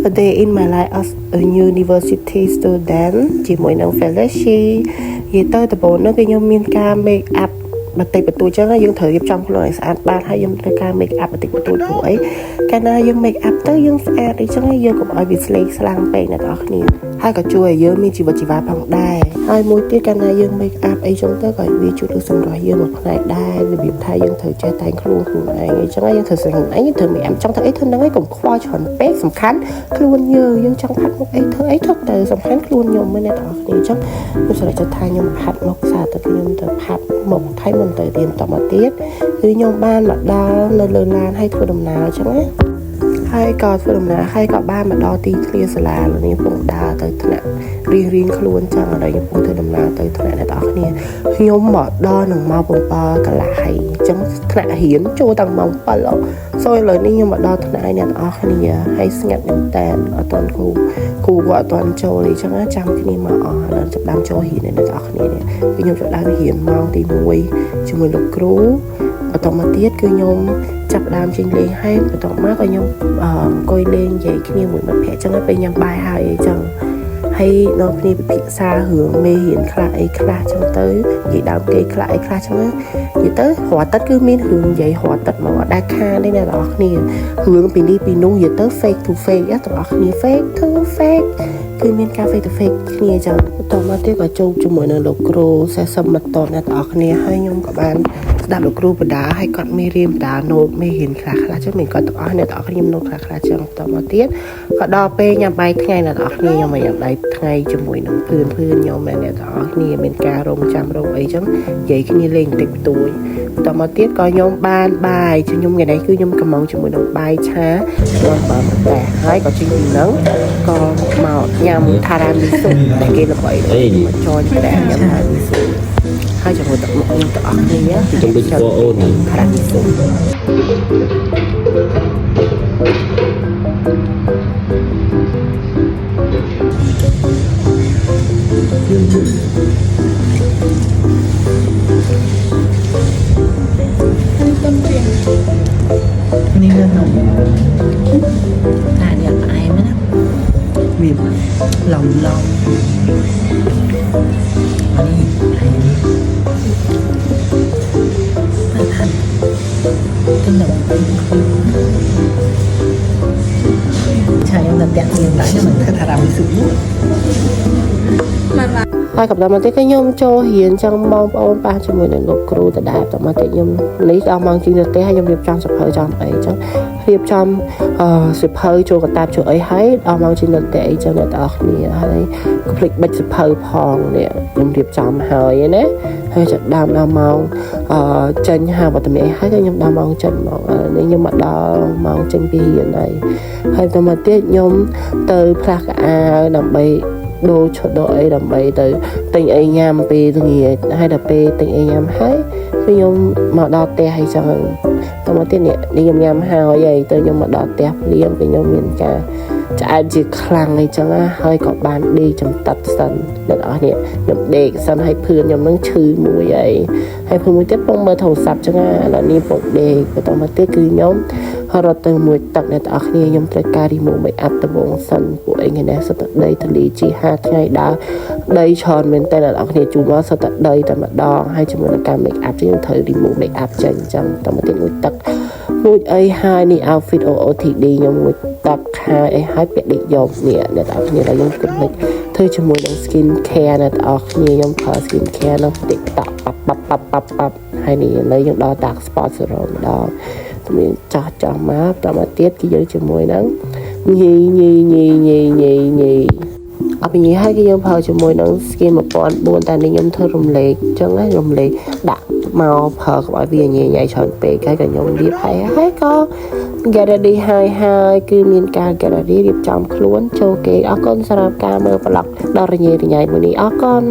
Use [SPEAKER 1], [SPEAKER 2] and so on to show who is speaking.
[SPEAKER 1] A day in my life as a university student ជាមួយនឹង fellowship និយាយទៅដំបូងនោះគឺខ្ញុំមានការ make up បន្តិចបន្តួចចឹងយើងត្រូវរៀបចំខ្លួនឲ្យស្អាតបានហើយយើងត្រូវការ make up បន្តិចបន្តួចព្រោះអីកាលណាយើង make up ទៅយើងស្អាតអីចឹងយើងកុំឲ្យវាស្លេកស្លាំងពេកអ្នកនរគ្នាហើយក៏ជួយឲ្យយើងមានជីវិតជីវ៉ាផងដែរហើយមួយទៀតកាលណាយើង make up អីចឹងទៅក៏វាជួយលើសម្រស់យើងមួយផ្នែកដែររបៀបថាយើងត្រូវចេះតែងខ្លួនឯងអីចឹងយើងត្រូវស្រីឯងយើងត្រូវ make up ចង់ធ្វើអីធ្វើហ្នឹងឯងកុំខ្វល់ច្រើនពេកសំខាន់ខ្លួនយើងចង់ផាត់មុខអីធ្វើអីធ្វើទៅសំខាន់ខ្លួនខ្ញុំមែនអ្នកនរគ្នាចឹងខ្ញុំស្រែកចិត្តថាខ្ញុំផាត់មុខសារតែខ្ញុំទៅផាត់មុខថៃមិនទៅរៀនតមកទៀតគឺខ្ញុំបានមកដល់នៅលើឡានហើយធ្វើដំណើរចឹងណាហើយក៏ធ្វើដំណើរហើយក៏បានមកដល់ទីធ្លាសាលានេះពងដើរទៅថ្នាក់រៀងខ្លួនចឹងឥឡូវខ្ញុំពងធ្វើដំណើរទៅថ្នាក់អ្នកនរគ្នាខ្ញុំមកដល់នឹងម៉ោង7កន្លះហើយចឹងថ្នាក់រៀនចូលតាំងម៉ោង7សូឥឡូវនេះខ្ញុំមកដល់ថ្នាក់អ្នកនរគ្នាហើយស្ងាត់មែនតើអត់ទាន់គ្រូក៏អត់ទាន់ចូលទេចឹងចាំគ្នាមកអស់ឥឡូវចាប់ដើមចូលរៀនអ្នកនរគ្នានេះខ្ញុំចាប់ដើមរៀនម៉ោងទី1ជាមួយលោកគ្រូបន្តមកទៀតគឺខ្ញុំចាប់ដើមចេញលេងហើយបន្តមកក៏ខ្ញុំអង្គុយលេងនិយាយគ្នាមួយមិត្តភក្តិចឹងពេលញ៉ាំបាយហើយអីចឹងហើយនៅគ្នាពិភាក្សារឿងមេរៀនខ្លះអីខ្លះចឹងទៅនិយាយដើមគេខ្លះអីខ្លះចឹងនិយាយទៅរាល់ទឹកគឺមានរឿងនិយាយរាល់ទឹកមកអត់ដែលខានទេអ្នកនរគ្នារឿងពីនេះពីនោះនិយាយទៅ fake to fake អ្នកនរគ្នា fake to fake គឺមានការ fake to fake គ្នាចឹងបន្តមកទៀតក៏ជួបជាមួយនឹងលោកគ្រូសេះសមិត្តអ្នកនរគ្នាហើយខ្ញុំក៏បានស្ដាប់លោកគ្រូបដាឲ្យគាត់មេរៀនបដាណូតមេរៀនខ្លះចឹងមានគាត់ទាំងអស់អ្នកទាំងអស់ខ្ញុំណូតខ្លះចឹងបន្តមកទៀតក៏ដល់ពេលញ៉ាំបាយថ្ងៃអ្នកទាំងអស់គ្នាខ្ញុំមកញ៉ាំបាយថ្ងៃជាមួយនឹងភឿនខ្ញុំអ្នកទាំងអស់គ្នាមានការរងចាំរងអីចឹងនិយាយគ្នាលេងបន្តិចបន្តួចបន្តមកទៀតក៏ខ្ញុំបានបាយខ្ញុំថ្ងៃនេះគឺខ្ញុំកំងជាមួយនឹងបាយឆាដល់បើមកតែហើយក៏ជិះពីហ្នឹងក៏មកញ៉ាំថារ៉ាមីស៊ូដែលគេល្បីមកចនតែញ៉ាំថារ៉ាមីស៊ូហើយជាមួយទឹកមុខខ្ញុំទាំងអស់គ្នាគឺខ្ញុំដូចបងអូនថារ៉ាមីស៊ូនេះនៅនោះថានេះផ្អែមណាវាឡំអានេះផ្អែមតែថាទៅនៅឆាខ្ញុំតែតាក់មានតែខ្ញុំមិនធ្វើថារ៉ាមីស៊ូហើយកំដៅមកទៀតខ្ញុំចូលរៀនចឹងបងប្អូនប៉ះជាមួយនឹងលោកគ្រូដដែលតមកទៀតខ្ញុំនេះដល់ម៉ោងជាងទៅផ្ទះហើយខ្ញុំរៀបចំសភៅចំអីចឹងរៀបចំសភៅចូលកតាបចូលអីហើយដល់ម៉ោងជាងទៅផ្ទះអីចឹងអ្នកទាំងអស់គ្នាហើយក៏ភ្លេចបិទសភៅផងនេះខ្ញុំរៀបចំហើយណាហើយចាប់ដើមដល់ម៉ោងចេញហាវត្តមានហើយខ្ញុំដល់ម៉ោងចេញមកនេះខ្ញុំមកដល់ម៉ោងចេញពីរៀនហើយតមកទៀតខ្ញុំទៅផ្លាស់កៅអៅដើម្បីដូរឈុតដូរអីដើម្បីទៅទិញអីញ៉ាំពេលល្ងាចហើយដល់ពេលទិញអីញ៉ាំហើយគឺខ្ញុំមកដល់ផ្ទះហើយចឹងតមកទៀតនេះខ្ញុំញ៉ាំហើយទៅខ្ញុំមកដល់ផ្ទះភ្លាមគឺខ្ញុំមានការឆ្អែតជាខ្លាំងអីចឹងហើយក៏បានដេកចំតាត់សិនអ្នកនរនេះខ្ញុំដេកសិនហើយភឿនខ្ញុំនឹងឈឺមួយហើយភឿនមួយទៀតពងមើលទូរស័ព្ទចឹងឥឡូវនេះពងដេកបន្តមកទៀតគឺខ្ញុំរត់ទៅមួយទឹកអ្នកទាំងអស់គ្នាខ្ញុំត្រូវការ remove make up ដំបូងសិនពួកអីថ្ងៃនេះសុទ្ធតែដីទលីជី5ថ្ងៃដើរដីច្រើនមែនតើអ្នកទាំងអស់គ្នាជួបមកសុទ្ធតែដីតែម្ដងហើយជាមួយនឹងការ make up យើងត្រូវ remove make up ចេញអញ្ចឹងតមកទៀតមួយទឹកមួយអីហើយនេះ outfit OOTD ខ្ញុំមួយទឹកហើយអីហើយពាក់ឌីយកនេះអ្នកទាំងអស់គ្នាដែលខ្ញុំគិតមិនធ្វើជាមួយនឹង skin care អ្នកទាំងអស់គ្នាខ្ញុំប្រើ skin care នៅ TikTok ប៉ាប់ហើយនេះឥឡូវយើងដល់តា spot serum ដល់មានចាស់មកតមកទៀតគឺយើងជាមួយនឹងញីអបញីហើយគឺយើងប្រើជាមួយនឹង skin 1004តែនេះខ្ញុំធ្វើរំលែកអញ្ចឹងរំលែកដាក់មកប្រើកុំឲ្យវាញ៉ៃច្រើនពេកហើយក៏ខ្ញុំរៀបហើយក៏ get ready ហើយគឺមានការ get ready រៀបចំខ្លួនចូលគេអរគុណសម្រាប់ការមើលប្លុកដល់រញ៉េមួយនេះអរគុណ